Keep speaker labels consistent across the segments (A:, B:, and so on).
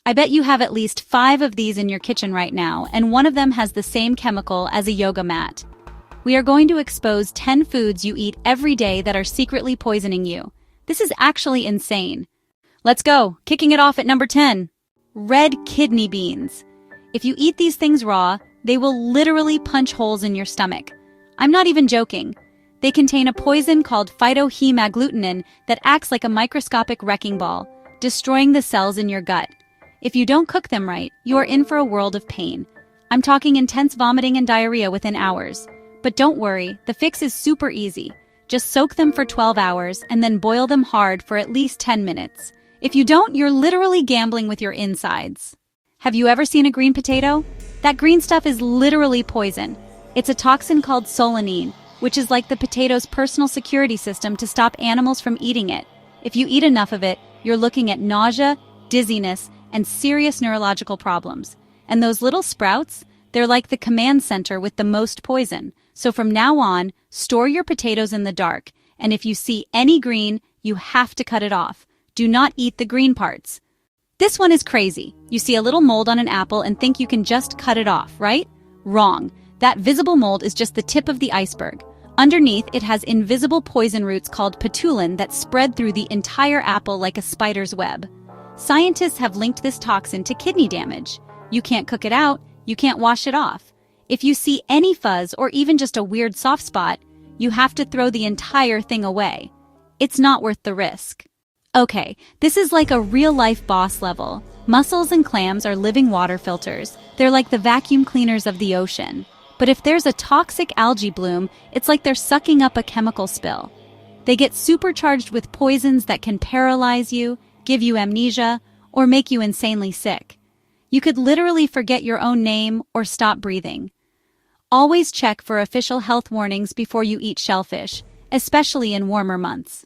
A: I bet you have at least 5 of these in your kitchen right now, and one of them has the same chemical as a yoga mat. We are going to expose 10 foods you eat every day that are secretly poisoning you. This is actually insane. Let's go, kicking it off at number 10. Red kidney beans. If you eat these things raw, they will literally punch holes in your stomach. I'm not even joking. They contain a poison called phytohaemagglutinin that acts like a microscopic wrecking ball, destroying the cells in your gut. If you don't cook them right, you are in for a world of pain. I'm talking intense vomiting and diarrhea within hours. But don't worry, the fix is super easy. Just soak them for 12 hours and then boil them hard for at least 10 minutes. If you don't, you're literally gambling with your insides. Have you ever seen a green potato? That green stuff is literally poison. It's a toxin called solanine, which is like the potato's personal security system to stop animals from eating it. If you eat enough of it, you're looking at nausea, dizziness, and serious neurological problems. And those little sprouts, they're like the command center with the most poison. So from now on, store your potatoes in the dark, and if you see any green, you have to cut it off. Do not eat the green parts. This one is crazy. You see a little mold on an apple and think you can just cut it off, right? Wrong. That visible mold is just the tip of the iceberg. Underneath, it has invisible poison roots called patulin that spread through the entire apple like a spider's web. Scientists have linked this toxin to kidney damage. You can't cook it out, you can't wash it off. If you see any fuzz or even just a weird soft spot, you have to throw the entire thing away. It's not worth the risk. Okay, this is like a real-life boss level. Mussels and clams are living water filters. They're like the vacuum cleaners of the ocean. But if there's a toxic algae bloom, it's like they're sucking up a chemical spill. They get supercharged with poisons that can paralyze you, give you amnesia, or make you insanely sick. You could literally forget your own name or stop breathing. Always check for official health warnings before you eat shellfish, especially in warmer months.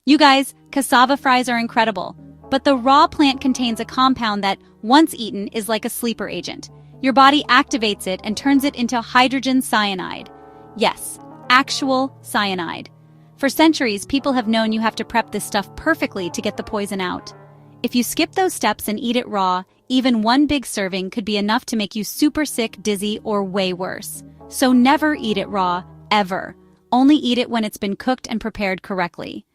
A: You guys, cassava fries are incredible, but the raw plant contains a compound that, once eaten, is like a sleeper agent. Your body activates it and turns it into hydrogen cyanide. Yes, actual cyanide. For centuries, people have known you have to prep this stuff perfectly to get the poison out. If you skip those steps and eat it raw, even one big serving could be enough to make you super sick, dizzy, or way worse. So never eat it raw, ever. Only eat it when it's been cooked and prepared correctly.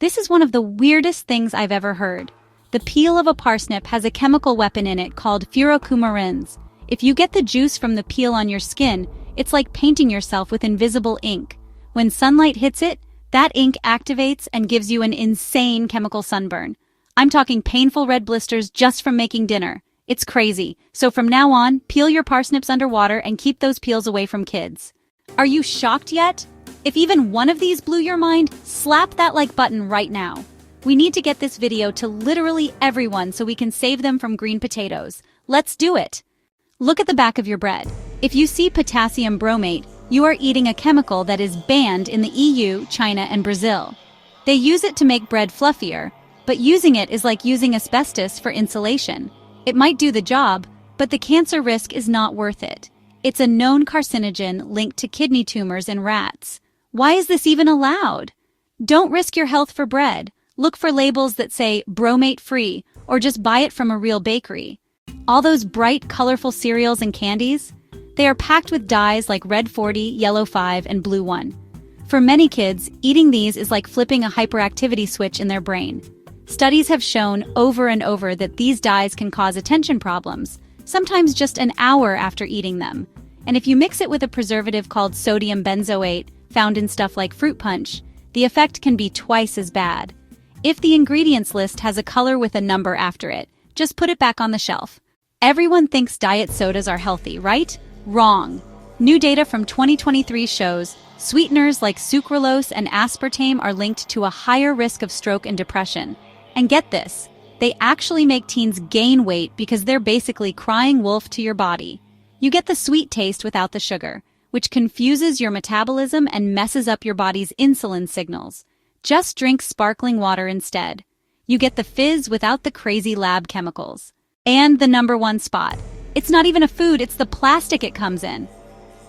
A: This is one of the weirdest things I've ever heard. The peel of a parsnip has a chemical weapon in it called furocoumarins. If you get the juice from the peel on your skin, it's like painting yourself with invisible ink. When sunlight hits it, that ink activates and gives you an insane chemical sunburn. I'm talking painful red blisters just from making dinner. It's crazy. So from now on, peel your parsnips underwater and keep those peels away from kids. Are you shocked yet? If even one of these blew your mind, slap that like button right now. We need to get this video to literally everyone so we can save them from green potatoes. Let's do it. Look at the back of your bread. If you see potassium bromate, you are eating a chemical that is banned in the EU, China, and Brazil. They use it to make bread fluffier, but using it is like using asbestos for insulation. It might do the job, but the cancer risk is not worth it. It's a known carcinogen linked to kidney tumors in rats. Why is this even allowed? Don't risk your health for bread. Look for labels that say bromate-free, or just buy it from a real bakery. All those bright, colorful cereals and candies? They are packed with dyes like red 40, yellow 5, and blue 1. For many kids, eating these is like flipping a hyperactivity switch in their brain. Studies have shown over and over that these dyes can cause attention problems, sometimes just an hour after eating them. And if you mix it with a preservative called sodium benzoate, found in stuff like fruit punch, the effect can be twice as bad. If the ingredients list has a color with a number after it, just put it back on the shelf. Everyone thinks diet sodas are healthy, right? Wrong. New data from 2023 shows sweeteners like sucralose and aspartame are linked to a higher risk of stroke and depression. And get this, they actually make teens gain weight because they're basically crying wolf to your body. You get the sweet taste without the sugar, which confuses your metabolism and messes up your body's insulin signals. Just drink sparkling water instead. You get the fizz without the crazy lab chemicals. And the number one spot. It's not even a food, it's the plastic it comes in.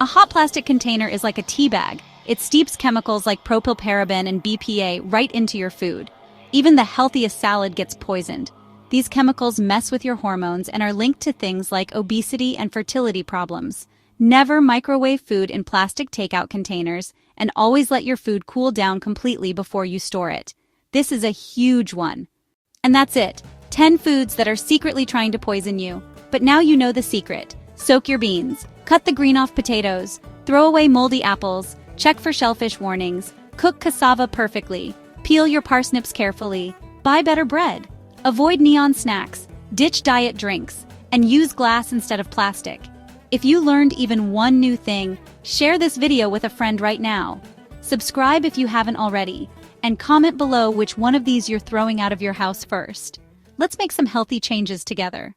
A: A hot plastic container is like a tea bag. It steeps chemicals like propylparaben and BPA right into your food. Even the healthiest salad gets poisoned. These chemicals mess with your hormones and are linked to things like obesity and fertility problems. Never microwave food in plastic takeout containers, and always let your food cool down completely before you store it. This is a huge one. And that's it. 10 foods that are secretly trying to poison you. But now you know the secret. Soak your beans. Cut the green off potatoes. Throw away moldy apples. Check for shellfish warnings. Cook cassava perfectly. Peel your parsnips carefully. Buy better bread. Avoid neon snacks. Ditch diet drinks. And use glass instead of plastic. If you learned even one new thing, share this video with a friend right now. Subscribe if you haven't already. And comment below which one of these you're throwing out of your house first. Let's make some healthy changes together.